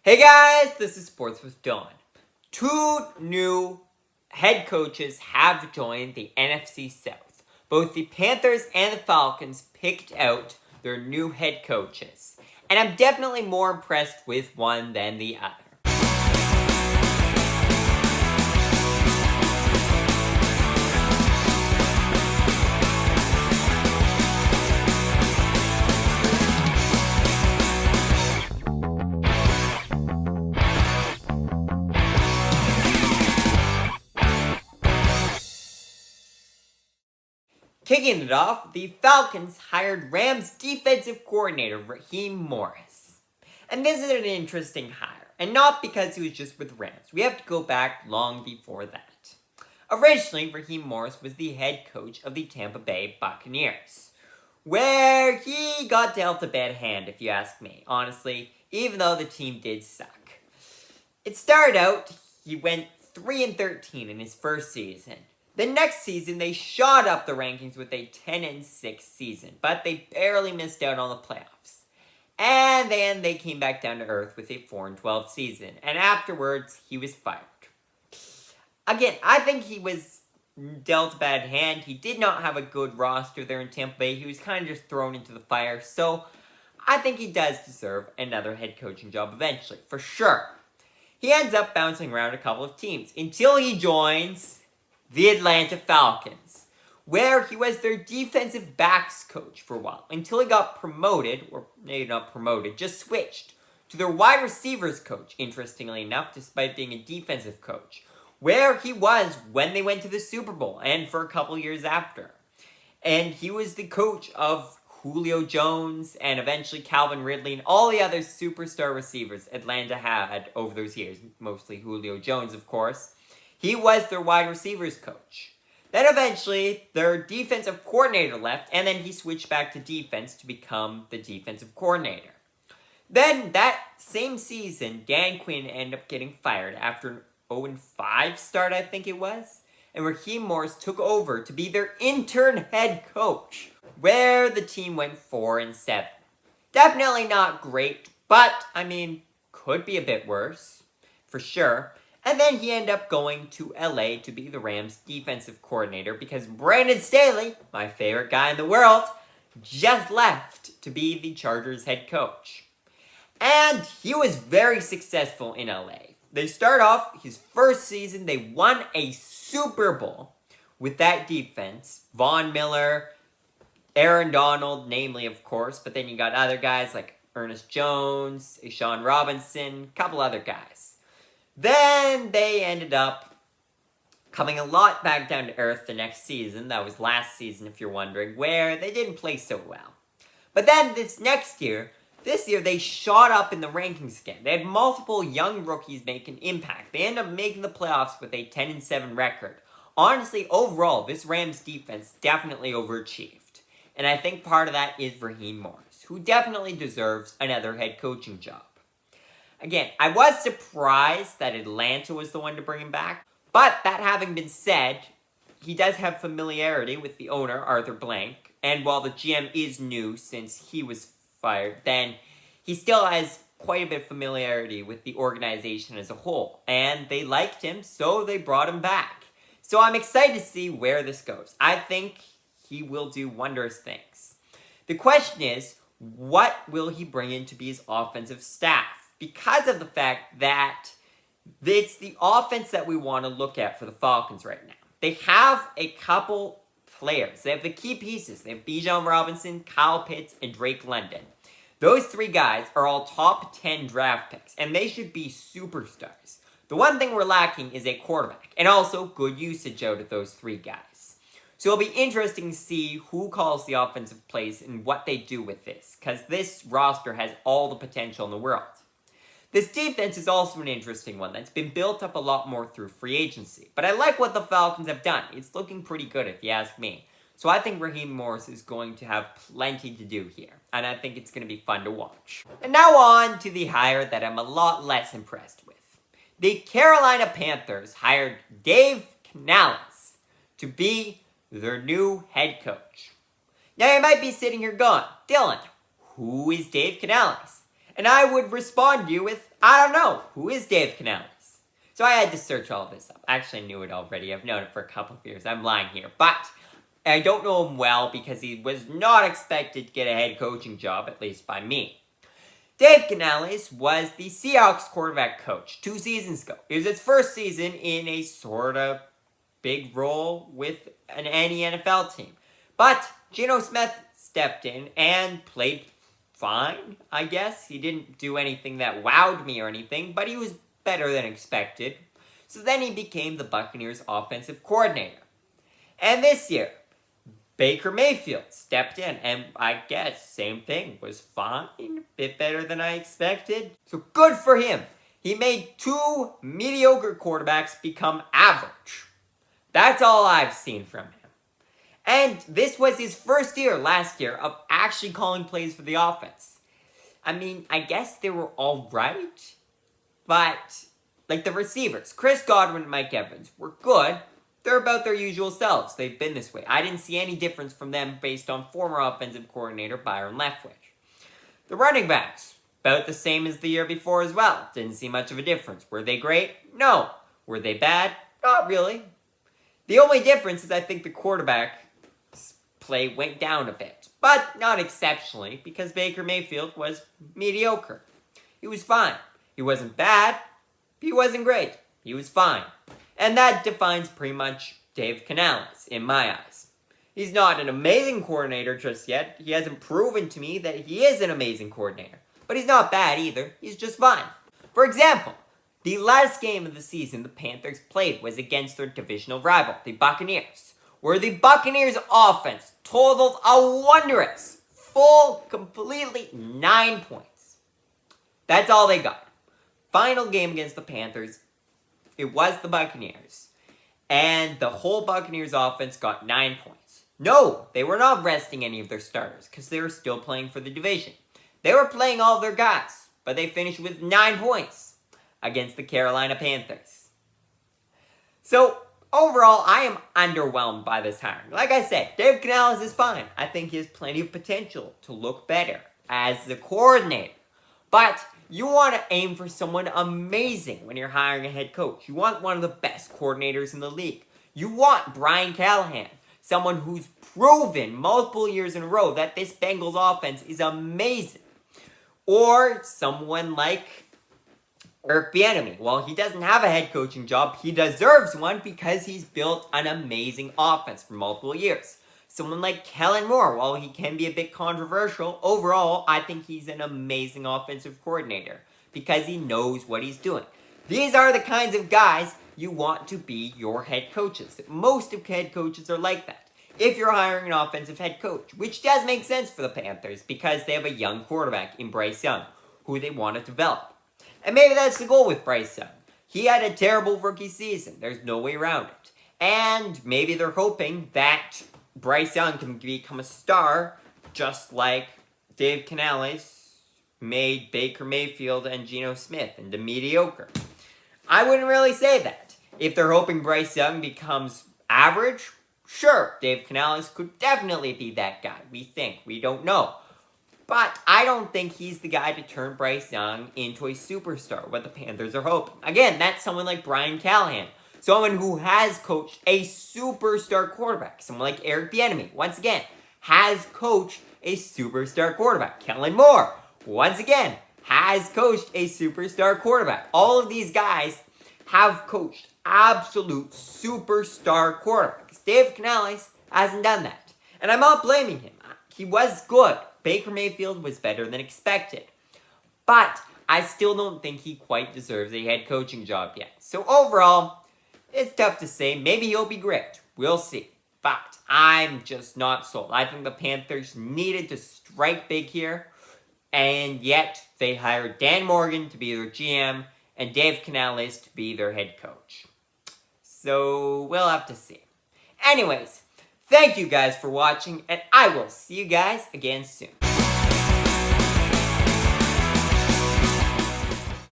Hey guys, this is Sports with Dylan. Two new head coaches have joined the NFC South. Both the Panthers and the Falcons picked out their new head coaches. And I'm definitely more impressed with one than the other. Kicking it off, the Falcons hired Rams defensive coordinator Raheem Morris. And this is an interesting hire, and not because he was just with Rams. We have to go back long before that. Originally, Raheem Morris was the head coach of the Tampa Bay Buccaneers, where he got dealt a bad hand, if you ask me, honestly, even though the team did suck. It started out, he went 3-13 in his first season. The next season, they shot up the rankings with a 10-6 season, but they barely missed out on the playoffs. And then they came back down to earth with a 4-12 season, and afterwards, he was fired. Again, I think he was dealt a bad hand. He did not have a good roster there in Tampa Bay. He was kind of just thrown into the fire, so I think he does deserve another head coaching job eventually, for sure. He ends up bouncing around a couple of teams until he joins the Atlanta Falcons, where he was their defensive backs coach for a while, until he got promoted, or maybe not promoted, just switched to their wide receivers coach, interestingly enough, despite being a defensive coach, where he was when they went to the Super Bowl, and for a couple years after. And he was the coach of Julio Jones, and eventually Calvin Ridley, and all the other superstar receivers Atlanta had over those years, mostly Julio Jones, of course. He was their wide receivers coach. Then eventually, their defensive coordinator left, and then he switched back to defense to become the defensive coordinator. Then, that same season, Dan Quinn ended up getting fired after an 0-5 start, I think it was. And Raheem Morris took over to be their intern head coach, where the team went 4-7. Definitely not great, but, could be a bit worse, for sure. And then he ended up going to LA to be the Rams defensive coordinator because Brandon Staley, my favorite guy in the world, just left to be the Chargers head coach. And he was very successful in LA. They start off his first season, they won a Super Bowl with that defense. Von Miller, Aaron Donald, namely, of course, but then you got other guys like Ernest Jones, Sean Robinson, a couple other guys. Then they ended up coming a lot back down to earth the next season. That was last season, if you're wondering, where they didn't play so well. But then this year they shot up in the rankings again. They had multiple young rookies make an impact. They ended up making the playoffs with a 10-7 record. Honestly, overall, this Rams defense definitely overachieved. And I think part of that is Raheem Morris, who definitely deserves another head coaching job. Again, I was surprised that Atlanta was the one to bring him back. But that having been said, he does have familiarity with the owner, Arthur Blank. And while the GM is new since he was fired, then he still has quite a bit of familiarity with the organization as a whole. And they liked him, so they brought him back. So I'm excited to see where this goes. I think he will do wondrous things. The question is, what will he bring in to be his offensive staff? Because of the fact that it's the offense that we want to look at for the Falcons right now. They have a couple players. They have the key pieces. They have Bijan Robinson, Kyle Pitts, and Drake London. Those three guys are all top 10 draft picks, and they should be superstars. The one thing we're lacking is a quarterback, and also good usage out of those three guys. So it'll be interesting to see who calls the offensive plays and what they do with this, because this roster has all the potential in the world. This defense is also an interesting one that's been built up a lot more through free agency. But I like what the Falcons have done. It's looking pretty good if you ask me. So I think Raheem Morris is going to have plenty to do here. And I think it's going to be fun to watch. And now on to the hire that I'm a lot less impressed with. The Carolina Panthers hired Dave Canales to be their new head coach. Now you might be sitting here going, Dylan, who is Dave Canales? And I would respond to you with, I don't know, who is Dave Canales? So I had to search all this up. Actually, I knew it already. I've known it for a couple of years. I'm lying here. But I don't know him well because he was not expected to get a head coaching job, at least by me. Dave Canales was the Seahawks quarterback coach 2 seasons ago. It was his first season in a sort of big role with any NFL team. But Geno Smith stepped in and played fine, I guess. He didn't do anything that wowed me or anything, but he was better than expected. So then he became the Buccaneers offensive coordinator. And this year, Baker Mayfield stepped in, and I guess same thing, was fine, a bit better than I expected. So good for him. He made 2 mediocre quarterbacks become average. That's all I've seen from him. And this was his first year last year of actually calling plays for the offense. I mean, I guess they were all right, but like the receivers, Chris Godwin and Mike Evans were good. They're about their usual selves. They've been this way. I didn't see any difference from them based on former offensive coordinator Byron Leftwich. The running backs, about the same as the year before as well. Didn't see much of a difference. Were they great? No. Were they bad? Not really. The only difference is I think the quarterback play went down a bit. But not exceptionally, because Baker Mayfield was mediocre. He was fine. He wasn't bad. He wasn't great. He was fine. And that defines pretty much Dave Canales, in my eyes. He's not an amazing coordinator just yet. He hasn't proven to me that he is an amazing coordinator. But he's not bad either. He's just fine. For example, the last game of the season the Panthers played was against their divisional rival, the Buccaneers, where the Buccaneers' offense totaled a wondrous, completely 9 points. That's all they got. Final game against the Panthers, it was the Buccaneers. And the whole Buccaneers offense got 9 points. No, they were not resting any of their starters because they were still playing for the division. They were playing all of their guys, but they finished with 9 points against the Carolina Panthers. So, overall, I am underwhelmed by this hiring. Like I said, Dave Canales is fine. I think he has plenty of potential to look better as the coordinator. But you want to aim for someone amazing when you're hiring a head coach. You want one of the best coordinators in the league. You want Brian Callahan, someone who's proven multiple years in a row that this Bengals offense is amazing. Or someone like Eric Bieniemy. Well, he doesn't have a head coaching job. He deserves one because he's built an amazing offense for multiple years. Someone like Kellen Moore, while he can be a bit controversial, overall, I think he's an amazing offensive coordinator because he knows what he's doing. These are the kinds of guys you want to be your head coaches. Most of head coaches are like that. If you're hiring an offensive head coach, which does make sense for the Panthers because they have a young quarterback in Bryce Young, who they want to develop. And maybe that's the goal with Bryce Young. He had a terrible rookie season. There's no way around it. And maybe they're hoping that Bryce Young can become a star just like Dave Canales made Baker Mayfield and Geno Smith into mediocre. I wouldn't really say that. If they're hoping Bryce Young becomes average, sure, Dave Canales could definitely be that guy. We don't know. But I don't think he's the guy to turn Bryce Young into a superstar, what the Panthers are hoping. Again, that's someone like Brian Callahan. Someone who has coached a superstar quarterback. Someone like Eric Bieniemy, once again, has coached a superstar quarterback. Kellen Moore, once again, has coached a superstar quarterback. All of these guys have coached absolute superstar quarterbacks. Dave Canales hasn't done that. And I'm not blaming him. He was good. Baker Mayfield was better than expected. But I still don't think he quite deserves a head coaching job yet. So overall, it's tough to say. Maybe he'll be great. We'll see. But I'm just not sold. I think the Panthers needed to strike big here. And yet, they hired Dan Morgan to be their GM and Dave Canales to be their head coach. So, we'll have to see. Anyways, thank you guys for watching, and I will see you guys again soon.